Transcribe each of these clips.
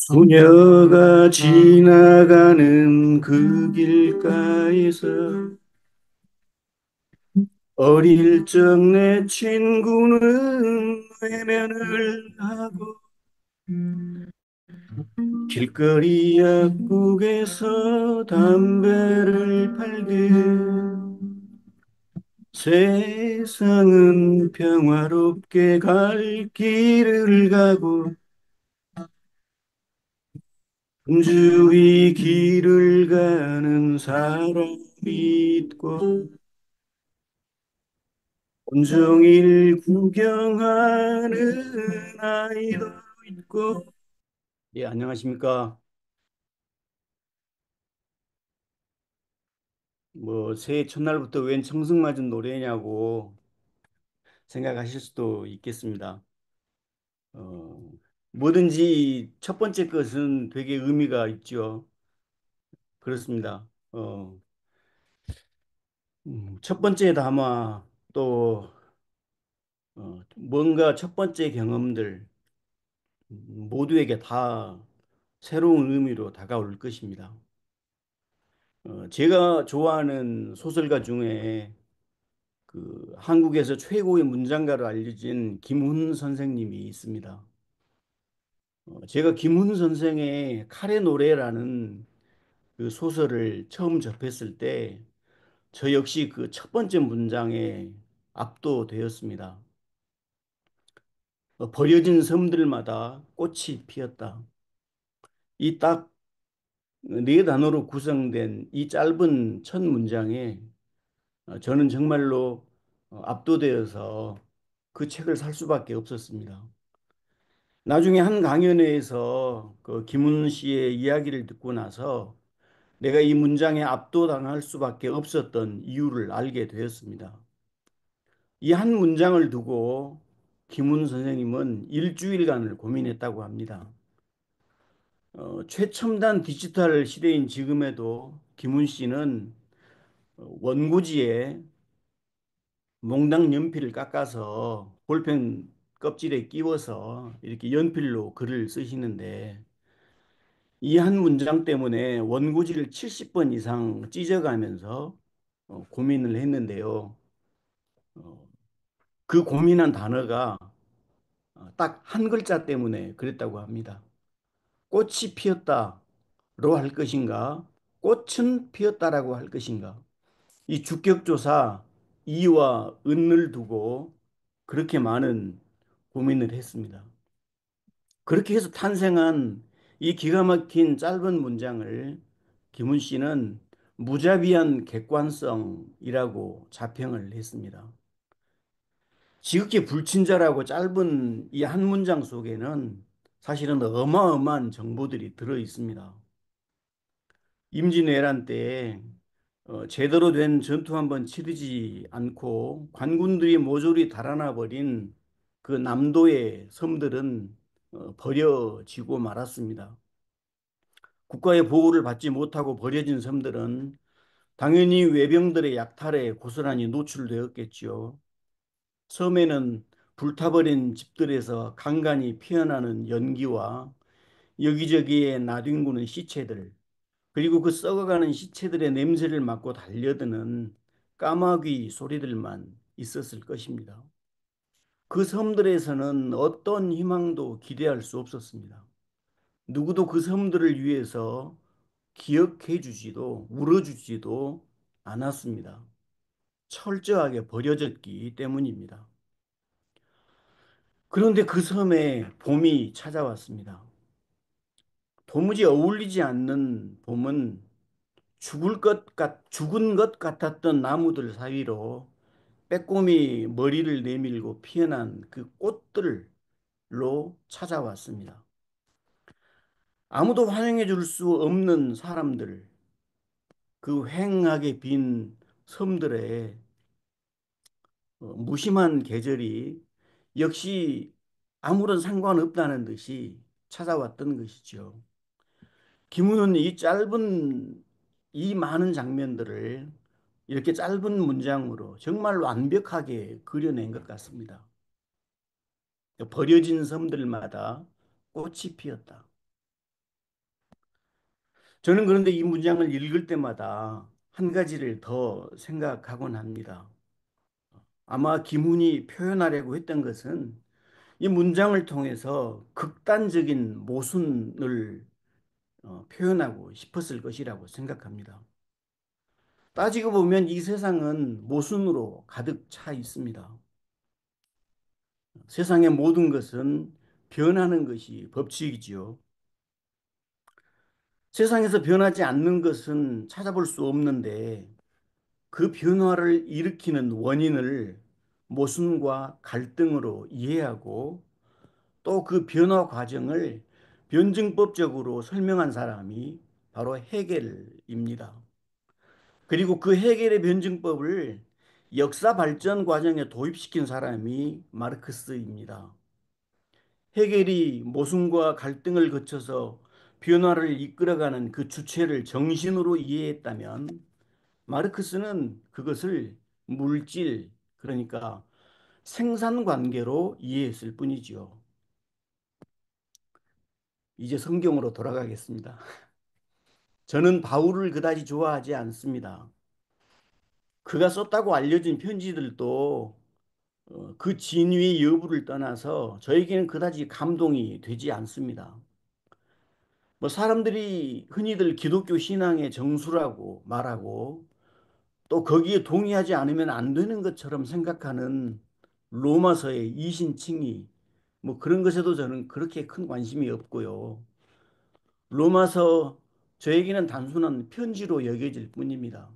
소녀가 지나가는 그 길가에서 어릴 적 내 친구는 외면을 하고 길거리 약국에서 담배를 팔되 세상은 평화롭게 갈 길을 가고 주위 길을 가는 사람이 있고 온종일 구경하는 아이도 있고. 예, 안녕하십니까. 뭐 새해 첫날부터 웬 청승맞은 노래냐고 생각하실 수도 있겠습니다. 어, 뭐든지 첫 번째 것은 되게 의미가 있죠. 그렇습니다. 첫 번째 담화 또 뭔가 첫 번째 경험들 모두에게 다 새로운 의미로 다가올 것입니다. 제가 좋아하는 소설가 중에 그 한국에서 최고의 문장가로 알려진 김훈 선생님이 있습니다. 제가 김훈 선생의 칼의 노래라는 그 소설을 처음 접했을 때 저 역시 그 첫 번째 문장에 압도되었습니다. 버려진 섬들마다 꽃이 피었다. 이 딱 네 단어로 구성된 이 짧은 첫 문장에 저는 정말로 압도되어서 그 책을 살 수밖에 없었습니다. 나중에 한 강연회에서 그 김훈 씨의 이야기를 듣고 나서 내가 이 문장에 압도당할 수밖에 없었던 이유를 알게 되었습니다. 이 한 문장을 두고 김훈 선생님은 일주일간을 고민했다고 합니다. 최첨단 디지털 시대인 지금에도 김훈 씨는 원고지에 몽당 연필을 깎아서 볼펜 껍질에 끼워서 이렇게 연필로 글을 쓰시는데 이 한 문장 때문에 원고지를 70번 이상 찢어가면서 고민을 했는데요. 어, 그 고민한 단어가 딱 한 글자 때문에 그랬다고 합니다. 꽃이 피었다로 할 것인가? 꽃은 피었다라고 할 것인가? 이 주격조사 이와 은을 두고 그렇게 많은 고민을 했습니다. 그렇게 해서 탄생한 이 기가 막힌 짧은 문장을 김훈 씨는 무자비한 객관성이라고 자평을 했습니다. 지극히 불친절하고 짧은 이 한 문장 속에는 사실은 어마어마한 정보들이 들어 있습니다. 임진왜란 때 제대로 된 전투 한번 치르지 않고 관군들이 모조리 달아나 버린 그 남도의 섬들은 버려지고 말았습니다. 국가의 보호를 받지 못하고 버려진 섬들은 당연히 외병들의 약탈에 고스란히 노출되었겠지요. 섬에는 불타버린 집들에서 간간히 피어나는 연기와 여기저기에 나뒹구는 시체들, 그리고 그 썩어가는 시체들의 냄새를 맡고 달려드는 까마귀 소리들만 있었을 것입니다. 그 섬들에서는 어떤 희망도 기대할 수 없었습니다. 누구도 그 섬들을 위해서 기억해 주지도 울어주지도 않았습니다. 철저하게 버려졌기 때문입니다. 그런데 그 섬에 봄이 찾아왔습니다. 도무지 어울리지 않는 봄은 죽은 것 같았던 나무들 사이로 빼꼼히 머리를 내밀고 피어난 그 꽃들로 찾아왔습니다. 아무도 환영해 줄 수 없는 사람들, 그 휑하게 빈 섬들에 무심한 계절이 역시 아무런 상관없다는 듯이 찾아왔던 것이죠. 김훈은 이 짧은 이 많은 장면들을 이렇게 짧은 문장으로 정말 완벽하게 그려낸 것 같습니다. 버려진 섬들마다 꽃이 피었다. 저는 그런데 이 문장을 읽을 때마다 한 가지를 더 생각하곤 합니다. 아마 김훈이 표현하려고 했던 것은 이 문장을 통해서 극단적인 모순을 표현하고 싶었을 것이라고 생각합니다. 따지고 보면 이 세상은 모순으로 가득 차 있습니다. 세상의 모든 것은 변하는 것이 법칙이지요. 세상에서 변하지 않는 것은 찾아볼 수 없는데 그 변화를 일으키는 원인을 모순과 갈등으로 이해하고 또 그 변화 과정을 변증법적으로 설명한 사람이 바로 헤겔입니다. 그리고 그 해결의 변증법을 역사 발전 과정에 도입시킨 사람이 마르크스입니다. 해결이 모순과 갈등을 거쳐서 변화를 이끌어가는 그 주체를 정신으로 이해했다면 마르크스는 그것을 물질, 그러니까 생산 관계로 이해했을 뿐이지요. 이제 성경으로 돌아가겠습니다. 저는 바울을 그다지 좋아하지 않습니다. 그가 썼다고 알려진 편지들도 그 진위의 여부를 떠나서 저에게는 그다지 감동이 되지 않습니다. 뭐 사람들이 흔히들 기독교 신앙의 정수라고 말하고 또 거기에 동의하지 않으면 안 되는 것처럼 생각하는 로마서의 이신칭의 뭐 그런 것에도 저는 그렇게 큰 관심이 없고요. 로마서 저에게는 단순한 편지로 여겨질 뿐입니다.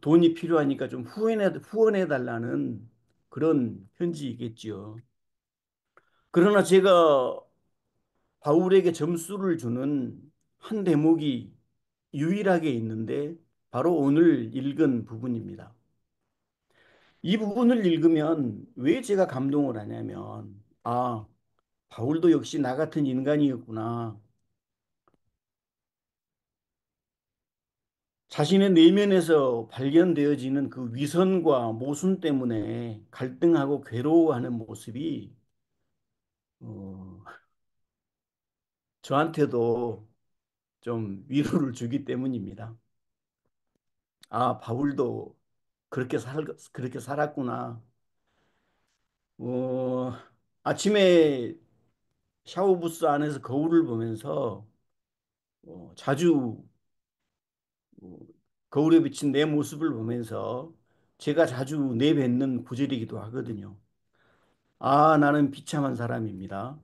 돈이 필요하니까 좀 후원해 달라는 그런 편지이겠지요. 그러나 제가 바울에게 점수를 주는 한 대목이 유일하게 있는데 바로 오늘 읽은 부분입니다. 이 부분을 읽으면 왜 제가 감동을 하냐면, 아, 바울도 역시 나 같은 인간이었구나. 자신의 내면에서 발견되어지는 그 위선과 모순 때문에 갈등하고 괴로워하는 모습이 어, 저한테도 좀 위로를 주기 때문입니다. 아, 바울도 그렇게 살았구나. 어, 아침에 샤워부스 안에서 거울을 보면서 자주 어, 거울에 비친 내 모습을 보면서 제가 자주 내뱉는 구절이기도 하거든요. 아, 나는 비참한 사람입니다.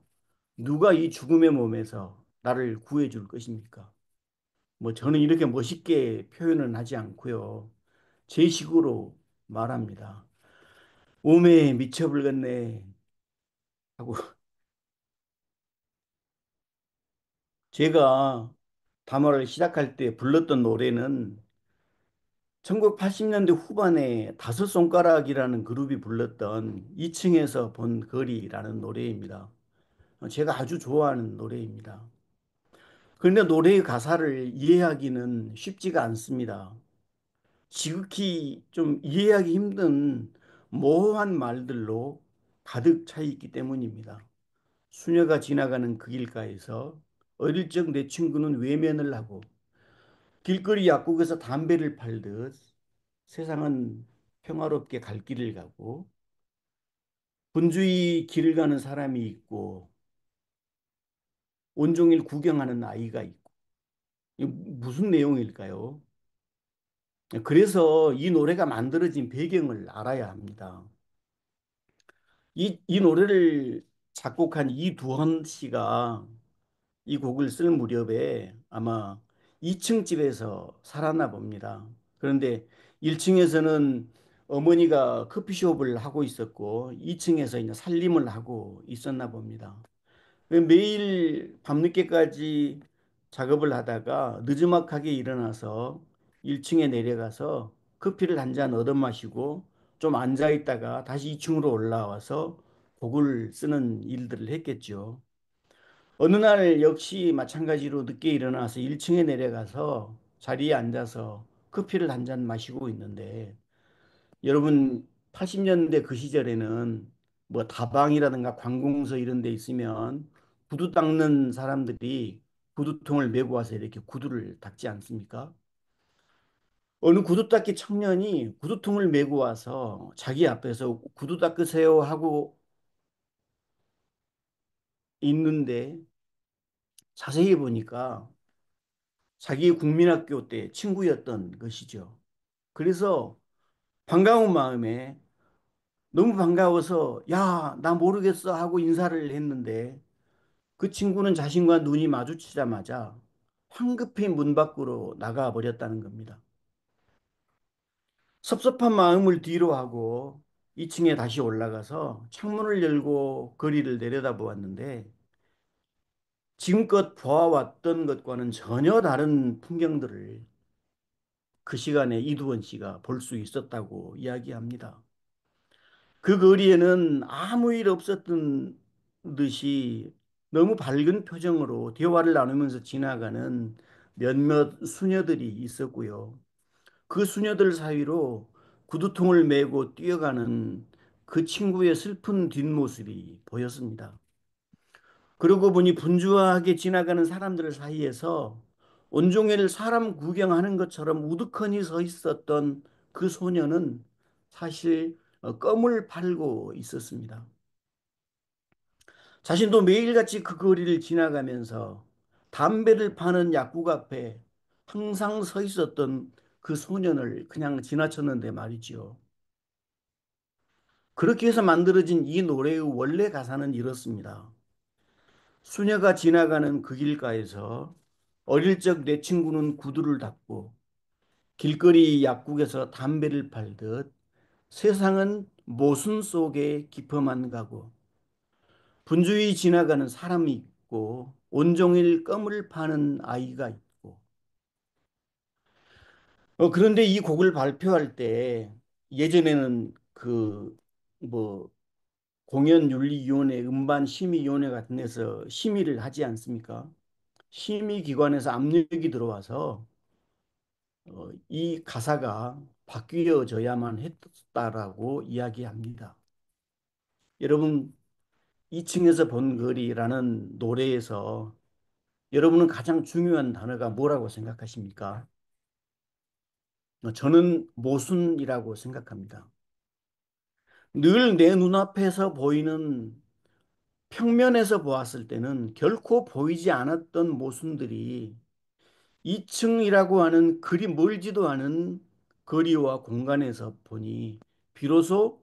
누가 이 죽음의 몸에서 나를 구해줄 것입니까? 뭐 저는 이렇게 멋있게 표현은 하지 않고요. 제 식으로 말합니다. 오메 미쳐불겠네 하고 제가 담화를 시작할 때 불렀던 노래는 1980년대 후반에 다섯 손가락이라는 그룹이 불렀던 2층에서 본 거리라는 노래입니다. 제가 아주 좋아하는 노래입니다. 그런데 노래의 가사를 이해하기는 쉽지가 않습니다. 지극히 좀 이해하기 힘든 모호한 말들로 가득 차 있기 때문입니다. 수녀가 지나가는 그 길가에서 어릴 적 내 친구는 외면을 하고 길거리 약국에서 담배를 팔듯 세상은 평화롭게 갈 길을 가고 분주히 길을 가는 사람이 있고 온종일 구경하는 아이가 있고 이게 무슨 내용일까요? 그래서 이 노래가 만들어진 배경을 알아야 합니다. 이 노래를 작곡한 이두헌 씨가 이 곡을 쓸 무렵에 아마 2층 집에서 살았나 봅니다. 그런데 1층에서는 어머니가 커피숍을 하고 있었고 2층에서 이제 살림을 하고 있었나 봅니다. 매일 밤늦게까지 작업을 하다가 느지막하게 일어나서 1층에 내려가서 커피를 한 잔 얻어 마시고 좀 앉아 있다가 다시 2층으로 올라와서 곡을 쓰는 일들을 했겠죠. 어느 날 역시 마찬가지로 늦게 일어나서 1층에 내려가서 자리에 앉아서 커피를 한 잔 마시고 있는데 여러분 80년대 그 시절에는 뭐 다방이라든가 관공서 이런 데 있으면 구두 닦는 사람들이 구두통을 메고 와서 이렇게 구두를 닦지 않습니까? 어느 구두 닦기 청년이 구두통을 메고 와서 자기 앞에서 구두 닦으세요 하고 있는데 자세히 보니까 자기 국민학교 때 친구였던 것이죠. 그래서 반가운 마음에 너무 반가워서 야, 나 모르겠어 하고 인사를 했는데 그 친구는 자신과 눈이 마주치자마자 황급히 문 밖으로 나가 버렸다는 겁니다. 섭섭한 마음을 뒤로 하고 2층에 다시 올라가서 창문을 열고 거리를 내려다보았는데 지금껏 보아왔던 것과는 전혀 다른 풍경들을 그 시간에 이두원 씨가 볼 수 있었다고 이야기합니다. 그 거리에는 아무 일 없었던 듯이 너무 밝은 표정으로 대화를 나누면서 지나가는 몇몇 수녀들이 있었고요. 그 수녀들 사이로 구두통을 메고 뛰어가는 그 친구의 슬픈 뒷모습이 보였습니다. 그러고 보니 분주하게 지나가는 사람들 사이에서 온종일 사람 구경하는 것처럼 우두커니 서 있었던 그 소녀는 사실 껌을 팔고 있었습니다. 자신도 매일같이 그 거리를 지나가면서 담배를 파는 약국 앞에 항상 서 있었던 그 소년을 그냥 지나쳤는데 말이지요. 그렇게 해서 만들어진 이 노래의 원래 가사는 이렇습니다. 수녀가 지나가는 그 길가에서 어릴 적 내 친구는 구두를 닦고 길거리 약국에서 담배를 팔듯 세상은 모순 속에 깊어만 가고 분주히 지나가는 사람이 있고 온종일 껌을 파는 아이가 있고 그런데 이 곡을 발표할 때 예전에는 그 뭐 공연윤리위원회, 음반심의위원회 같은 데서 심의를 하지 않습니까? 심의기관에서 압력이 들어와서 이 가사가 바뀌어져야만 했다라고 이야기합니다. 여러분, 2층에서 본 거리라는 노래에서 여러분은 가장 중요한 단어가 뭐라고 생각하십니까? 저는 모순이라고 생각합니다. 늘 내 눈앞에서 보이는 평면에서 보았을 때는 결코 보이지 않았던 모순들이 2층이라고 하는 그리 멀지도 않은 거리와 공간에서 보니 비로소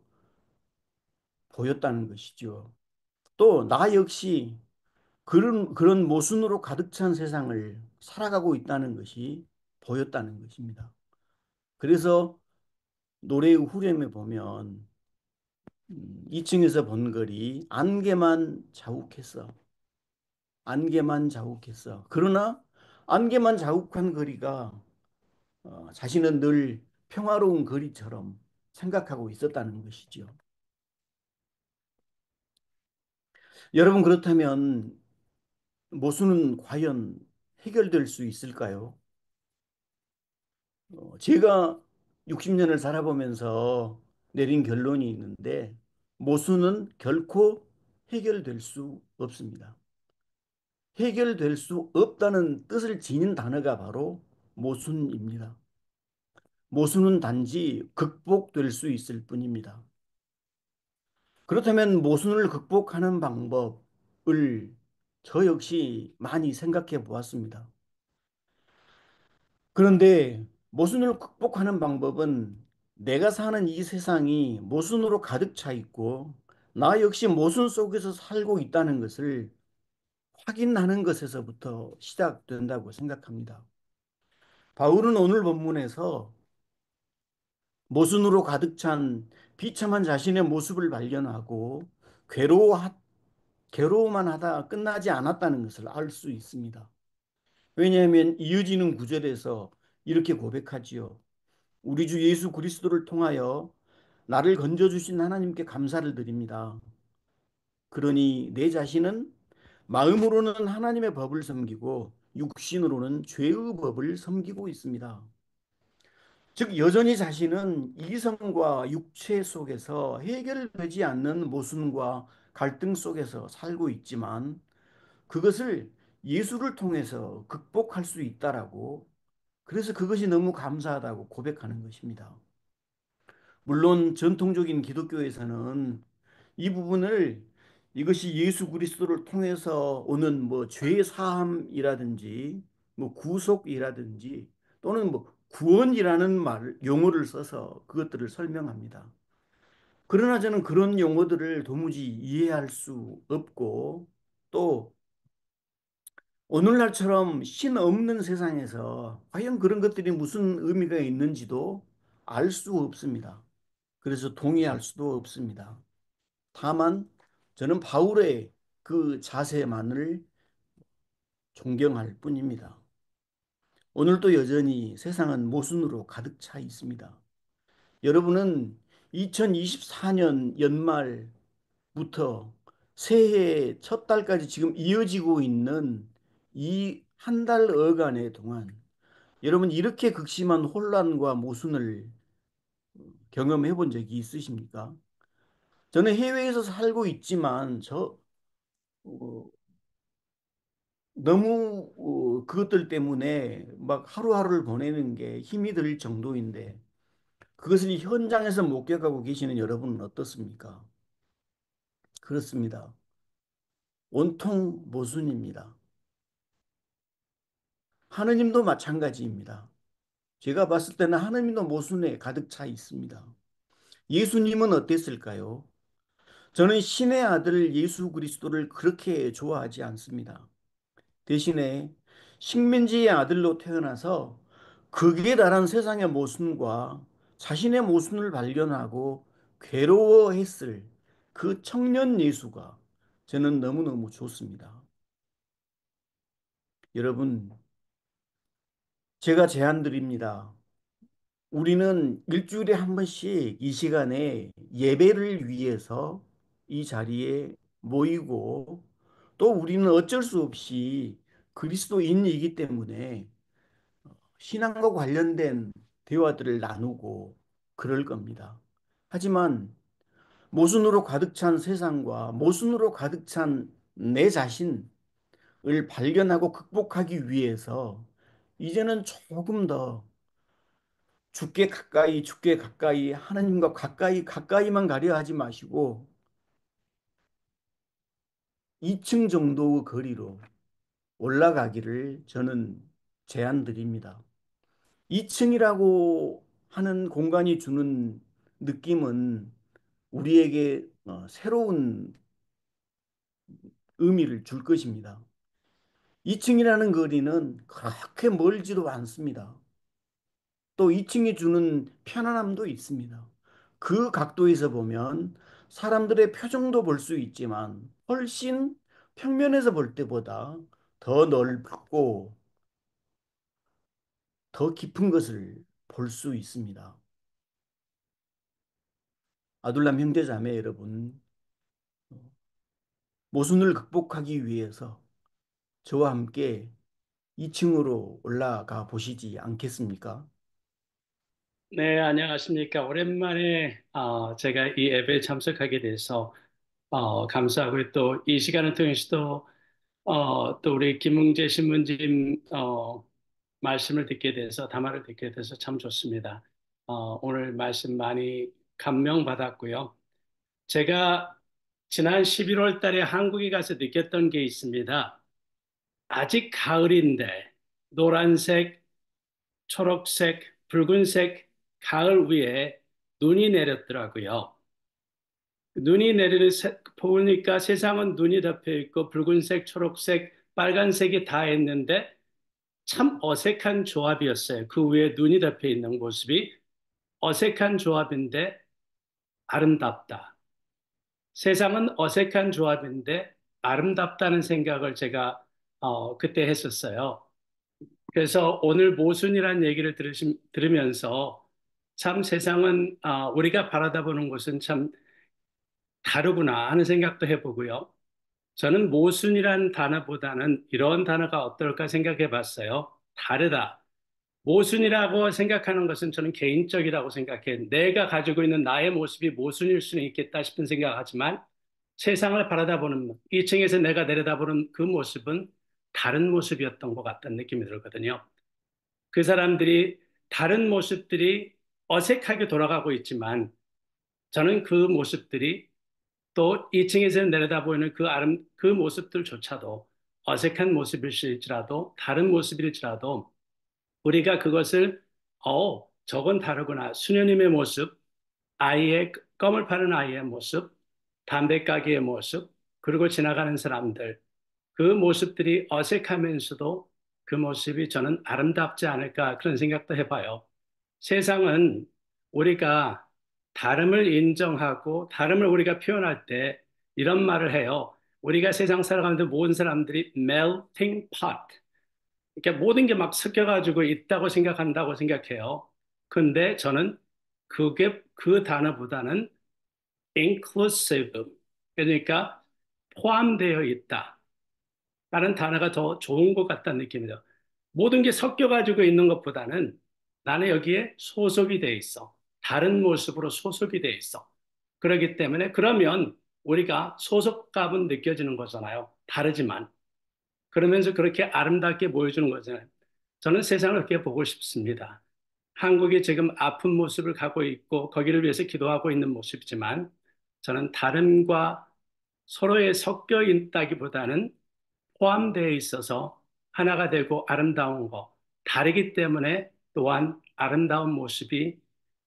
보였다는 것이죠. 또 나 역시 그런 모순으로 가득 찬 세상을 살아가고 있다는 것이 보였다는 것입니다. 그래서 노래의 후렴에 보면 2층에서 본 거리 안개만 자욱했어. 안개만 자욱했어. 그러나 안개만 자욱한 거리가 자신은 늘 평화로운 거리처럼 생각하고 있었다는 것이죠. 여러분 그렇다면 모순은 과연 해결될 수 있을까요? 제가 60년을 살아보면서 내린 결론이 있는데 모순은 결코 해결될 수 없습니다. 해결될 수 없다는 뜻을 지닌 단어가 바로 모순입니다. 모순은 단지 극복될 수 있을 뿐입니다. 그렇다면 모순을 극복하는 방법을 저 역시 많이 생각해 보았습니다. 그런데 모순을 극복하는 방법은 내가 사는 이 세상이 모순으로 가득 차 있고 나 역시 모순 속에서 살고 있다는 것을 확인하는 것에서부터 시작된다고 생각합니다. 바울은 오늘 본문에서 모순으로 가득 찬 비참한 자신의 모습을 발견하고 괴로워, 괴로워만 하다 끝나지 않았다는 것을 알 수 있습니다. 왜냐하면 이어지는 구절에서 이렇게 고백하지요. 우리 주 예수 그리스도를 통하여 나를 건져주신 하나님께 감사를 드립니다. 그러니 내 자신은 마음으로는 하나님의 법을 섬기고 육신으로는 죄의 법을 섬기고 있습니다. 즉 여전히 자신은 이성과 육체 속에서 해결되지 않는 모순과 갈등 속에서 살고 있지만 그것을 예수를 통해서 극복할 수 있다라고 그래서 그것이 너무 감사하다고 고백하는 것입니다. 물론 전통적인 기독교에서는 이 부분을 이것이 예수 그리스도를 통해서 오는 뭐 죄 사함이라든지 뭐 구속이라든지 또는 뭐 구원이라는 말 용어를 써서 그것들을 설명합니다. 그러나 저는 그런 용어들을 도무지 이해할 수 없고 또 오늘날처럼 신 없는 세상에서 과연 그런 것들이 무슨 의미가 있는지도 알 수 없습니다. 그래서 동의할 수도 없습니다. 다만 저는 바울의 그 자세만을 존경할 뿐입니다. 오늘도 여전히 세상은 모순으로 가득 차 있습니다. 여러분은 2024년 연말부터 새해 첫 달까지 지금 이어지고 있는 이 한 달 어간의 동안 여러분 이렇게 극심한 혼란과 모순을 경험해 본 적이 있으십니까? 저는 해외에서 살고 있지만 어, 너무 그것들 때문에 막 하루하루를 보내는 게 힘이 들 정도인데 그것을 현장에서 목격하고 계시는 여러분은 어떻습니까? 그렇습니다. 온통 모순입니다. 하느님도 마찬가지입니다. 제가 봤을 때는 하느님도 모순에 가득 차 있습니다. 예수님은 어땠을까요? 저는 신의 아들 예수 그리스도를 그렇게 좋아하지 않습니다. 대신에 식민지의 아들로 태어나서 극에 달한 세상의 모순과 자신의 모순을 발견하고 괴로워했을 그 청년 예수가 저는 너무너무 좋습니다. 여러분, 제가 제안 드립니다. 우리는 일주일에 한 번씩 이 시간에 예배를 위해서 이 자리에 모이고 또 우리는 어쩔 수 없이 그리스도인이기 때문에 신앙과 관련된 대화들을 나누고 그럴 겁니다. 하지만 모순으로 가득 찬 세상과 모순으로 가득 찬 내 자신을 발견하고 극복하기 위해서 이제는 조금 더 죽게 가까이 하나님과 가까이만 가려 하지 마시고 2층 정도의 거리로 올라가기를 저는 제안드립니다. 2층이라고 하는 공간이 주는 느낌은 우리에게 새로운 의미를 줄 것입니다. 2층이라는 거리는 그렇게 멀지도 않습니다. 또 2층이 주는 편안함도 있습니다. 그 각도에서 보면 사람들의 표정도 볼 수 있지만 훨씬 평면에서 볼 때보다 더 넓고 더 깊은 것을 볼 수 있습니다. 아둘람 형제자매 여러분, 모순을 극복하기 위해서 저와 함께 2층으로 올라가 보시지 않겠습니까? 네, 안녕하십니까. 오랜만에 제가 이 앱에 참석하게 돼서 감사하고요. 또 이 시간을 통해서도 또 우리 김웅재 신부님 말씀을 듣게 돼서 담화를 듣게 돼서 참 좋습니다. 오늘 말씀 많이 감명받았고요. 제가 지난 11월 달에 한국에 가서 느꼈던 게 있습니다. 아직 가을인데 노란색, 초록색, 붉은색 가을 위에 눈이 내렸더라고요. 눈이 내리는 보니까 세상은 눈이 덮여 있고 붉은색, 초록색, 빨간색이 다 했는데 참 어색한 조합이었어요. 그 위에 눈이 덮여 있는 모습이 어색한 조합인데 아름답다. 세상은 어색한 조합인데 아름답다는 생각을 제가 그때 했었어요. 그래서 오늘 모순이라는 얘기를 들으면서 참 세상은 우리가 바라다 보는 것은 참 다르구나 하는 생각도 해보고요. 저는 모순이라는 단어보다는 이런 단어가 어떨까 생각해 봤어요. 다르다. 모순이라고 생각하는 것은 저는 개인적이라고 생각해. 내가 가지고 있는 나의 모습이 모순일 수는 있겠다 싶은 생각하지만 세상을 바라다 보는 2층에서 내가 내려다보는 그 모습은 다른 모습이었던 것 같다는 느낌이 들거든요. 그 사람들이 다른 모습들이 어색하게 돌아가고 있지만 저는 그 모습들이 또 2층에서 내려다 보이는 그 모습들조차도 어색한 모습일지라도 다른 모습일지라도 우리가 그것을 저건 다르구나. 수녀님의 모습, 아이의 껌을 파는 아이의 모습, 담배 가게의 모습, 그리고 지나가는 사람들 그 모습들이 어색하면서도 그 모습이 저는 아름답지 않을까 그런 생각도 해봐요. 세상은 우리가 다름을 인정하고 다름을 우리가 표현할 때 이런 말을 해요. 우리가 세상 살아가는데 모든 사람들이 melting pot. 그러니까 모든 게 막 섞여가지고 있다고 생각한다고 생각해요. 근데 저는 그게 그 단어보다는 inclusive. 그러니까 포함되어 있다. 라는 단어가 더 좋은 것 같다는 느낌이죠. 모든 게 섞여가지고 있는 것보다는 나는 여기에 소속이 돼 있어. 다른 모습으로 소속이 돼 있어. 그렇기 때문에 그러면 우리가 소속감은 느껴지는 거잖아요. 다르지만. 그러면서 그렇게 아름답게 보여주는 거잖아요. 저는 세상을 그렇게 보고 싶습니다. 한국이 지금 아픈 모습을 가고 있고 거기를 위해서 기도하고 있는 모습이지만 저는 다름과 서로에 섞여 있다기보다는 포함되어 있어서 하나가 되고 아름다운 거, 다르기 때문에 또한 아름다운 모습이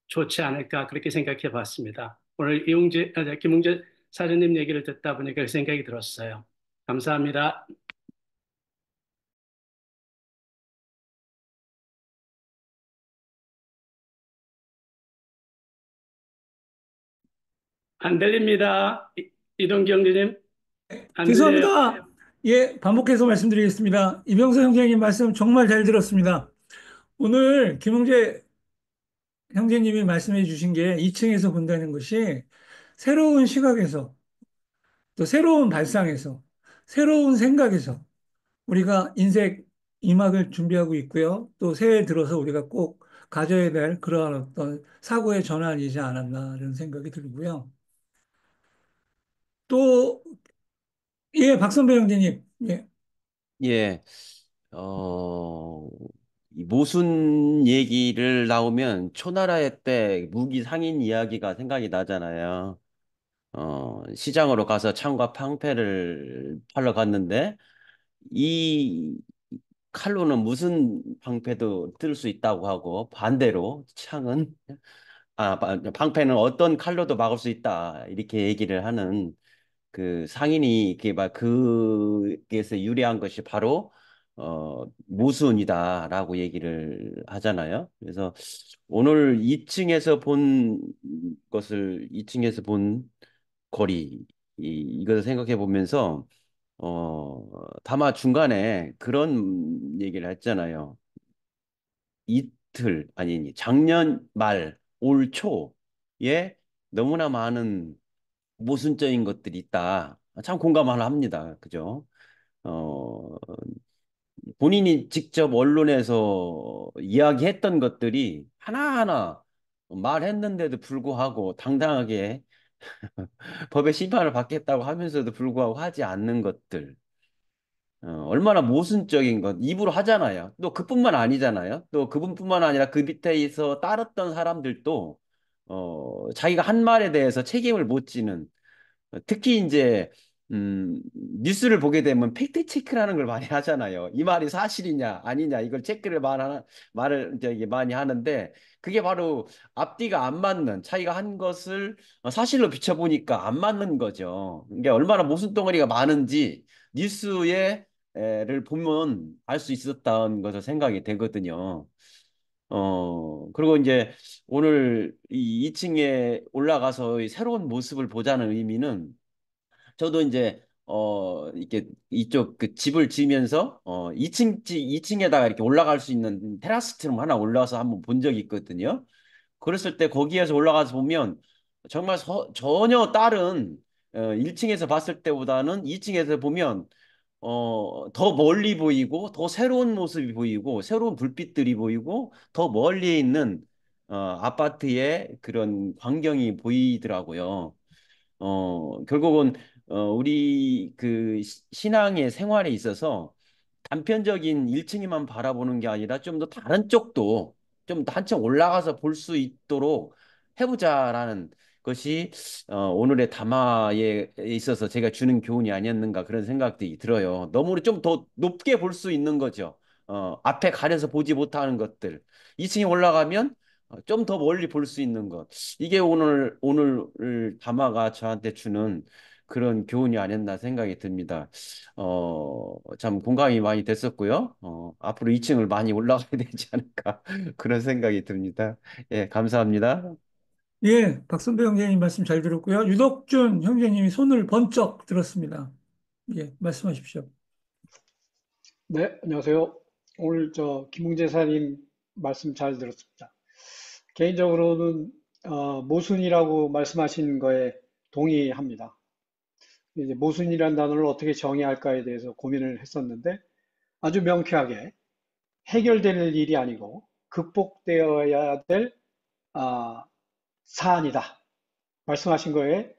좋지 않을까 그렇게 생각해 봤습니다. 오늘 김웅재 사장님 얘기를 듣다 보니까 그 생각이 들었어요. 감사합니다. 안 들립니다. 이동기 형제님, 안 들려요. 죄송합니다. 예, 반복해서 말씀드리겠습니다. 이병서 형제님 말씀 정말 잘 들었습니다. 오늘 김홍재 형제님이 말씀해 주신 게 2층에서 본다는 것이 새로운 시각에서 또 새로운 발상에서 새로운 생각에서 우리가 인생 2막을 준비하고 있고요. 또 새해 들어서 우리가 꼭 가져야 될 그러한 어떤 사고의 전환이지 않았나 이런 생각이 들고요. 또, 예, 박선배 형제님. 예. 예, 어, 이 모순 얘기를 나오면 초나라의 때 무기 상인 이야기가 생각이 나잖아요. 시장으로 가서 창과 방패를 팔러 갔는데 이 칼로는 무슨 방패도 뜰 수 있다고 하고 반대로 창은 방패는 어떤 칼로도 막을 수 있다 이렇게 얘기를 하는 그 상인이 이게 막 그게서 유래한 것이 바로 모순이다라고 얘기를 하잖아요. 그래서 오늘 2층에서 본 것을 2층에서 본 거리 이것을 생각해 보면서 다만 중간에 그런 얘기를 했잖아요. 이틀 아니 작년 말 올 초에 너무나 많은 모순적인 것들이 있다. 참 공감을 합니다. 그죠? 어, 본인이 직접 언론에서 이야기했던 것들이 하나하나 말했는데도 불구하고 당당하게 법의 심판을 받겠다고 하면서도 불구하고 하지 않는 것들. 얼마나 모순적인 것, 입으로 하잖아요. 또 그뿐만 아니잖아요. 또 그분뿐만 아니라 그 밑에서 따랐던 사람들도 자기가 한 말에 대해서 책임을 못 지는 특히 이제 뉴스를 보게 되면 팩트 체크라는 걸 많이 하잖아요. 이 말이 사실이냐 아니냐 이걸 체크를 말을 이제 많이 하는데 그게 바로 앞뒤가 안 맞는 자기가 한 것을 사실로 비춰보니까 안 맞는 거죠. 이게 얼마나 모순 덩어리가 많은지 뉴스에를 보면 알 수 있었다는 것을 생각이 되거든요. 그리고 이제 오늘 이 2층에 올라가서 이 새로운 모습을 보자는 의미는 저도 이제 이렇게 이쪽 그 집을 지으면서 2층에다가 이렇게 올라갈 수 있는 테라스처럼 하나 올라와서 한번 본 적이 있거든요. 그랬을 때 거기에서 올라가서 보면 정말 전혀 다른 1층에서 봤을 때보다는 2층에서 보면 더 멀리 보이고 더 새로운 모습이 보이고 새로운 불빛들이 보이고 더 멀리 있는 아파트의 그런 광경이 보이더라고요. 결국은 우리 그 신앙의 생활에 있어서 단편적인 1층에만 바라보는 게 아니라 좀 더 다른 쪽도 좀 한층 올라가서 볼 수 있도록 해보자라는 것이 오늘의 담화에 있어서 제가 주는 교훈이 아니었는가 그런 생각이 들어요. 너무 좀 더 높게 볼 수 있는 거죠. 앞에 가려서 보지 못하는 것들. 2층에 올라가면 좀 더 멀리 볼 수 있는 것. 이게 오늘 담화가 저한테 주는 그런 교훈이 아니었나 생각이 듭니다. 참 공감이 많이 됐었고요. 앞으로 2층을 많이 올라가야 되지 않을까 그런 생각이 듭니다. 예, 감사합니다. 예, 박선배 형제님 말씀 잘 들었고요. 유덕준 형제님이 손을 번쩍 들었습니다. 예, 말씀하십시오. 네, 안녕하세요. 오늘 김웅재 사님 말씀 잘 들었습니다. 개인적으로는 모순이라고 말씀하신 거에 동의합니다. 이제 모순이라는 단어를 어떻게 정의할까에 대해서 고민을 했었는데 아주 명쾌하게 해결될 일이 아니고 극복되어야 될 아, 사안이다. 말씀하신 거에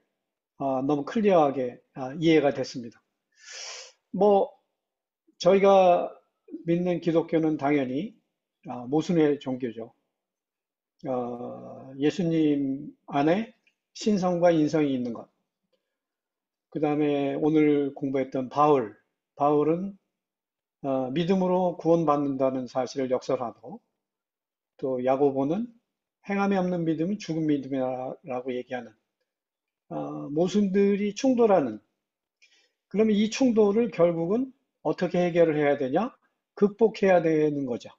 너무 클리어하게 이해가 됐습니다. 뭐 저희가 믿는 기독교는 당연히 모순의 종교죠. 예수님 안에 신성과 인성이 있는 것. 그 다음에 오늘 공부했던 바울은 믿음으로 구원받는다는 사실을 역설하고 또 야고보는 행함이 없는 믿음은 죽은 믿음이라고 얘기하는 모순들이 충돌하는 그러면 이 충돌을 결국은 어떻게 해결을 해야 되냐? 극복해야 되는 거죠.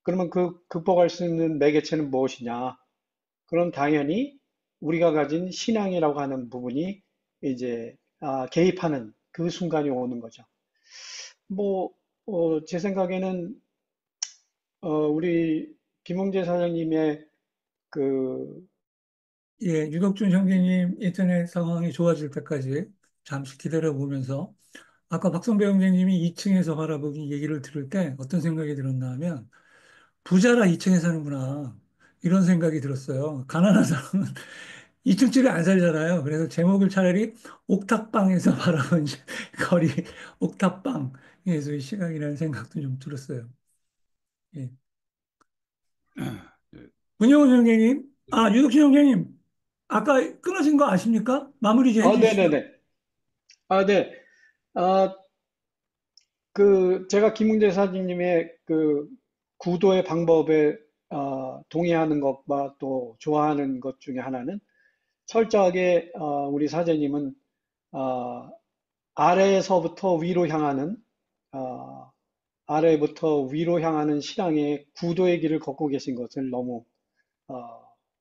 그러면 그 극복할 수 있는 매개체는 무엇이냐? 그럼 당연히 우리가 가진 신앙이라고 하는 부분이 이제 개입하는 그 순간이 오는 거죠. 뭐, 제 생각에는 우리 김홍재 사장님의 그, 예, 유덕준 형제님 인터넷 상황이 좋아질 때까지 잠시 기다려 보면서 아까 박선배 형제님이 2층에서 바라보기 얘기를 들을 때 어떤 생각이 들었나 하면 부자라 2층에 사는구나 이런 생각이 들었어요. 가난한 사람은 2층 집에 안 살잖아요. 그래서 제목을 차라리 옥탑방에서 바라본 거리 옥탑방에서의 시각이라는 생각도 좀 들었어요. 예. 예, 문영훈 형제님, 유덕준 형제님, 아까 끊어진 거 아십니까? 마무리 좀 해주시죠. 네네네. 네. 아, 제가 김웅재 사장님의 그 구도의 방법에 동의하는 것과 또 좋아하는 것 중에 하나는 철저하게 우리 사장님은 어, 아래에서부터 위로 향하는 어, 아래부터 위로 향하는 신앙의 구도의 길을 걷고 계신 것을 너무 어,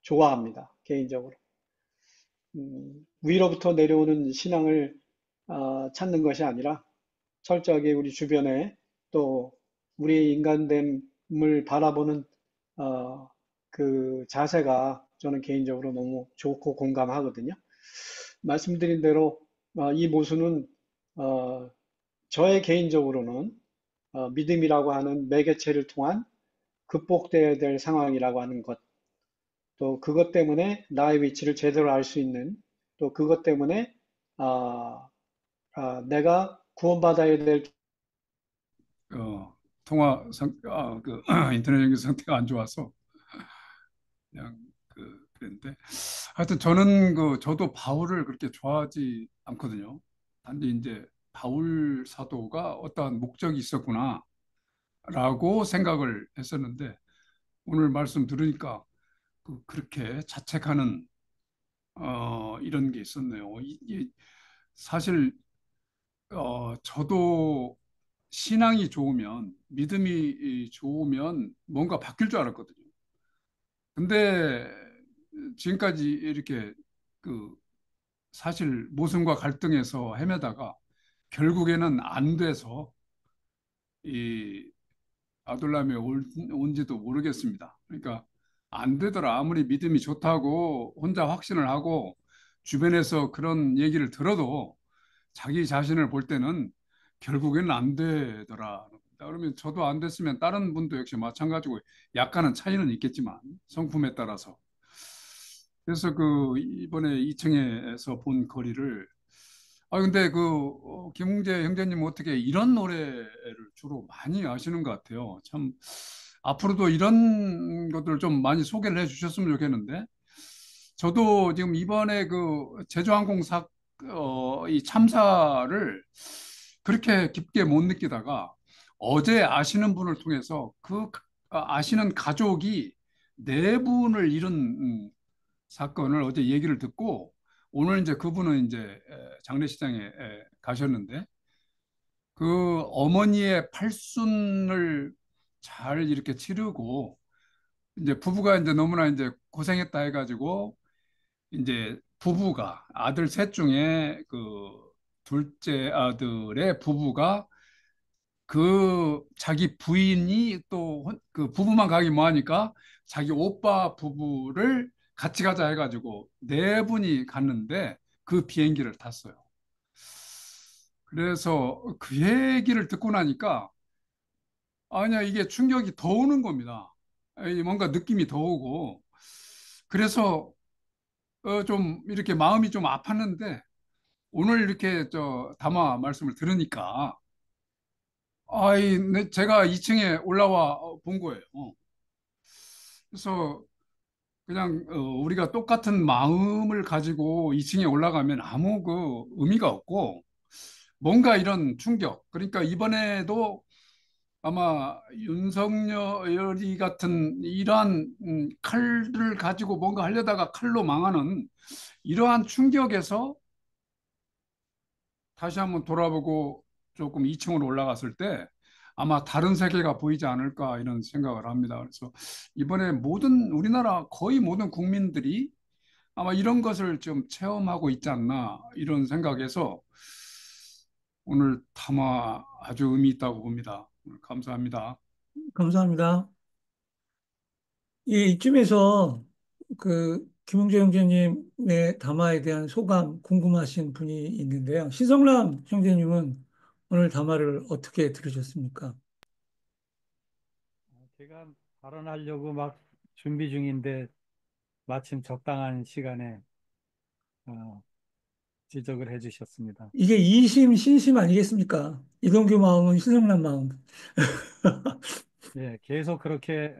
좋아합니다. 개인적으로. 위로부터 내려오는 신앙을 찾는 것이 아니라 철저하게 우리 주변에 또 우리의 인간됨을 바라보는 어, 그 자세가 저는 개인적으로 너무 좋고 공감하거든요. 말씀드린 대로 이 모순은 어, 저의 개인적으로는 믿음이라고 하는 매개체를 통한 극복되어야 될 상황이라고 하는 것, 또 그것 때문에 나의 위치를 제대로 알 수 있는, 또 그것 때문에 내가 구원받아야 될 통화 그 인터넷 연결 상태가 안 좋아서 그냥 그랬는데 하여튼 저는 저도 바울을 그렇게 좋아하지 않거든요. 단지 이제 바울 사도가 어떠한 목적이 있었구나라고 생각을 했었는데 오늘 말씀 들으니까 그렇게 자책하는 이런 게 있었네요. 사실 저도 신앙이 좋으면 믿음이 좋으면 뭔가 바뀔 줄 알았거든요. 근데 지금까지 이렇게 그 사실 모순과 갈등에서 헤매다가 결국에는 안 돼서 이 아둘람에 온지도 모르겠습니다. 그러니까 안 되더라. 아무리 믿음이 좋다고 혼자 확신을 하고 주변에서 그런 얘기를 들어도 자기 자신을 볼 때는 결국에는 안 되더라. 그러면 저도 안 됐으면 다른 분도 역시 마찬가지고 약간은 차이는 있겠지만 성품에 따라서. 그래서 이번에 2층에서 본 거리를 근데 김웅재 형제님 어떻게 이런 노래를 주로 많이 하시는 것 같아요. 참, 앞으로도 이런 것들을 좀 많이 소개를 해 주셨으면 좋겠는데, 저도 지금 이번에 제주항공 이 참사를 그렇게 깊게 못 느끼다가 어제 아시는 분을 통해서 아시는 가족이 네 분을 잃은 사건을 어제 얘기를 듣고 오늘 이제 그분은 이제 장례식장에 가셨는데 그 어머니의 팔순을 잘 이렇게 치르고 이제 부부가 이제 너무나 이제 고생했다 해가지고 이제 부부가 아들 셋 중에 둘째 아들의 부부가 자기 부인이 또 그 부부만 가기 뭐하니까 자기 오빠 부부를 같이 가자 해가지고 네 분이 갔는데 그 비행기를 탔어요. 그래서 그 얘기를 듣고 나니까 아니야 이게 충격이 더 오는 겁니다. 뭔가 느낌이 더 오고 그래서 좀 이렇게 마음이 좀 아팠는데 오늘 이렇게 담화 말씀을 들으니까 제가 2층에 올라와 본 거예요. 그래서 그냥 우리가 똑같은 마음을 가지고 2층에 올라가면 아무 의미가 없고 뭔가 이런 충격. 그러니까 이번에도 아마 윤석열이 같은 이러한 칼을 가지고 뭔가 하려다가 칼로 망하는 이러한 충격에서 다시 한번 돌아보고 조금 2층으로 올라갔을 때 아마 다른 세계가 보이지 않을까 이런 생각을 합니다. 그래서 이번에 우리나라 거의 모든 국민들이 아마 이런 것을 좀 체험하고 있지 않나 이런 생각에서 오늘 담화 아주 의미 있다고 봅니다. 감사합니다. 감사합니다. 예, 이쯤에서 김용재 형제님의 담화에 대한 소감 궁금하신 분이 있는데요. 신성남 형제님은 오늘 담화를 어떻게 들으셨습니까? 제가 발언하려고 막 준비 중인데 마침 적당한 시간에 어, 지적을 해주셨습니다. 이게 이심 신심 아니겠습니까? 이동규 마음은 신성남 마음. 예, 계속 그렇게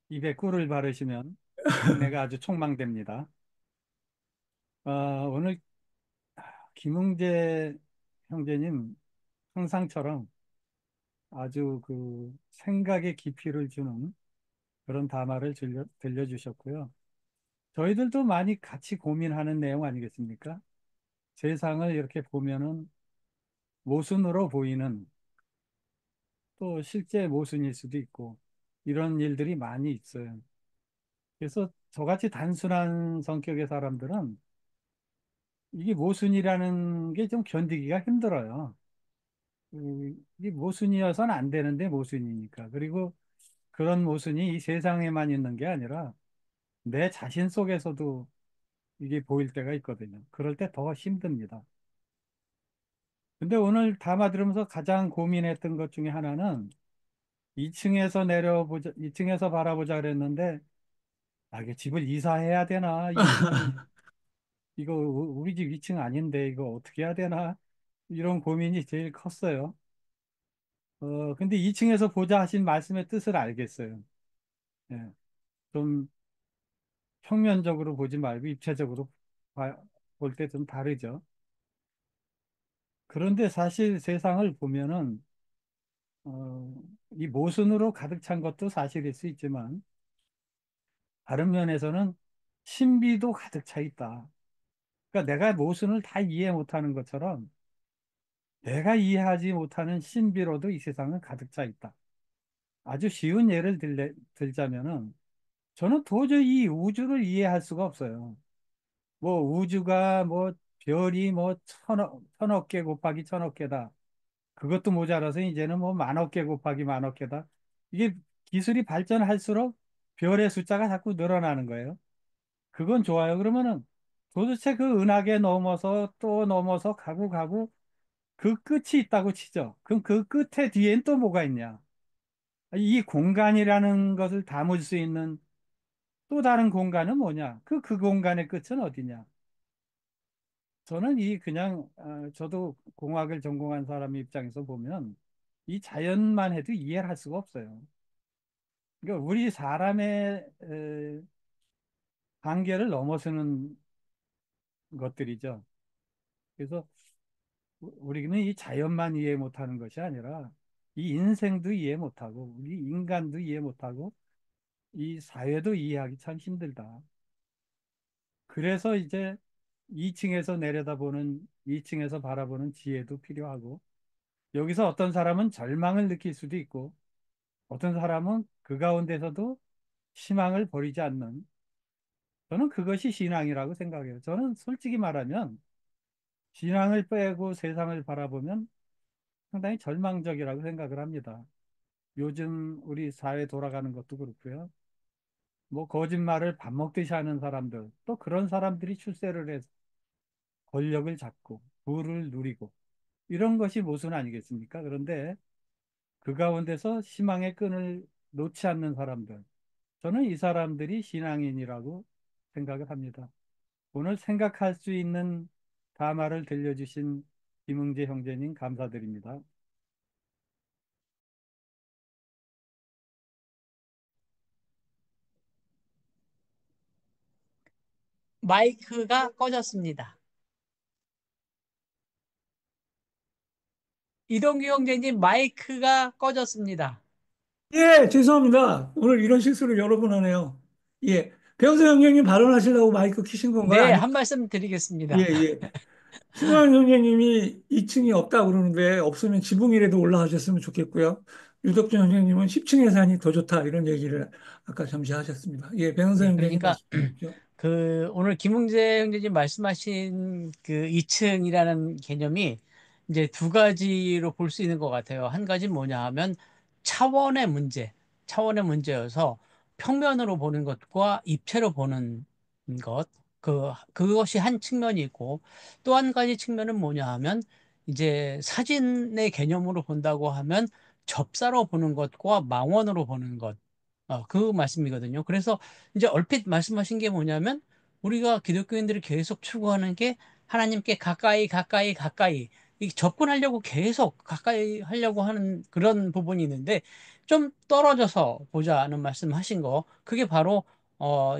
입에 꿀을 바르시면 동네가 아주 촉망됩니다. 오늘 김웅재 형제님 항상처럼 아주 생각의 깊이를 주는 그런 담화를 들려주셨고요. 저희들도 많이 같이 고민하는 내용 아니겠습니까? 세상을 이렇게 보면은 모순으로 보이는 또 실제 모순일 수도 있고 이런 일들이 많이 있어요. 그래서 저같이 단순한 성격의 사람들은 이게 모순이라는 게 좀 견디기가 힘들어요. 이게 모순이어서는 안 되는데 모순이니까. 그리고 그런 모순이 이 세상에만 있는 게 아니라 내 자신 속에서도 이게 보일 때가 있거든요. 그럴 때 더 힘듭니다. 근데 오늘 담아 들으면서 가장 고민했던 것 중에 하나는 2층에서 바라보자 그랬는데, 이게 집을 이사해야 되나? 2층은, 이거 우리 집 2층 아닌데, 이거 어떻게 해야 되나? 이런 고민이 제일 컸어요. 근데 2층에서 보자 하신 말씀의 뜻을 알겠어요. 예, 좀 평면적으로 보지 말고 입체적으로 볼 때 좀 다르죠. 그런데 사실 세상을 보면은, 어, 이 모순으로 가득 찬 것도 사실일 수 있지만, 다른 면에서는 신비도 가득 차 있다. 그러니까 내가 모순을 다 이해 못하는 것처럼 내가 이해하지 못하는 신비로도 이 세상은 가득 차 있다. 아주 쉬운 예를 들자면은 저는 도저히 이 우주를 이해할 수가 없어요. 뭐 우주가 뭐 별이 뭐 천억 개 곱하기 천억 개다. 그것도 모자라서 이제는 뭐 만억 개 곱하기 만억 개다. 이게 기술이 발전할수록 별의 숫자가 자꾸 늘어나는 거예요. 그건 좋아요. 그러면은 도대체 그 은하계 넘어서 또 넘어서 가고 그 끝이 있다고 치죠. 그럼 그 끝에 뒤엔 또 뭐가 있냐? 이 공간이라는 것을 담을 수 있는 또 다른 공간은 뭐냐? 그 공간의 끝은 어디냐? 저는 이 그냥 저도 공학을 전공한 사람 입장에서 보면 이 자연만 해도 이해를 할 수가 없어요. 그러니까 우리 사람의 한계를 넘어서는 것들이죠. 그래서 우리는 이 자연만 이해 못하는 것이 아니라 이 인생도 이해 못하고 우리 인간도 이해 못하고 이 사회도 이해하기 참 힘들다. 그래서 이제 2층에서 내려다보는 2층에서 바라보는 지혜도 필요하고 여기서 어떤 사람은 절망을 느낄 수도 있고 어떤 사람은 그 가운데서도 희망을 버리지 않는 저는 그것이 신앙이라고 생각해요. 저는 솔직히 말하면 신앙을 빼고 세상을 바라보면 상당히 절망적이라고 생각을 합니다. 요즘 우리 사회 돌아가는 것도 그렇고요. 뭐 거짓말을 밥 먹듯이 하는 사람들, 또 그런 사람들이 출세를 해서 권력을 잡고 부를 누리고 이런 것이 모순 아니겠습니까? 그런데 그 가운데서 희망의 끈을 놓지 않는 사람들, 저는 이 사람들이 신앙인이라고 생각을 합니다. 오늘 생각할 수 있는 담화를 들려주신 김흥재 형제님 감사드립니다. 마이크가 꺼졌습니다. 이동규 형제님 마이크가 꺼졌습니다. 예, 죄송합니다. 오늘 이런 실수를 여러 번 하네요. 예, 배영수 형제님 발언하시려고 마이크 키신 건가요? 네, 아니, 한 말씀 예, 드리겠습니다. 예. 신호영 형제님이 2층이 없다 그러는데 없으면 지붕이라도 올라가셨으면 좋겠고요. 유덕준 형제님은 10층에 사니 더 좋다 이런 얘기를 아까 잠시 하셨습니다. 예, 배영수 네, 형제님 그러니까 말씀 주십시오. 오늘 김웅재 형제님 말씀하신 그 2층이라는 개념이 이제 두 가지로 볼 수 있는 것 같아요. 한 가지 뭐냐 하면 차원의 문제, 차원의 문제여서 평면으로 보는 것과 입체로 보는 것, 그것이 한 측면이 있고 또 한 가지 측면은 뭐냐 하면 이제 사진의 개념으로 본다고 하면 접사로 보는 것과 망원으로 보는 것, 그 말씀이거든요. 그래서 이제 얼핏 말씀하신 게 뭐냐면 우리가 기독교인들이 계속 추구하는 게 하나님께 가까이 가까이 가까이 이 접근하려고 계속 가까이 하려고 하는 그런 부분이 있는데 좀 떨어져서 보자는 말씀하신 거 그게 바로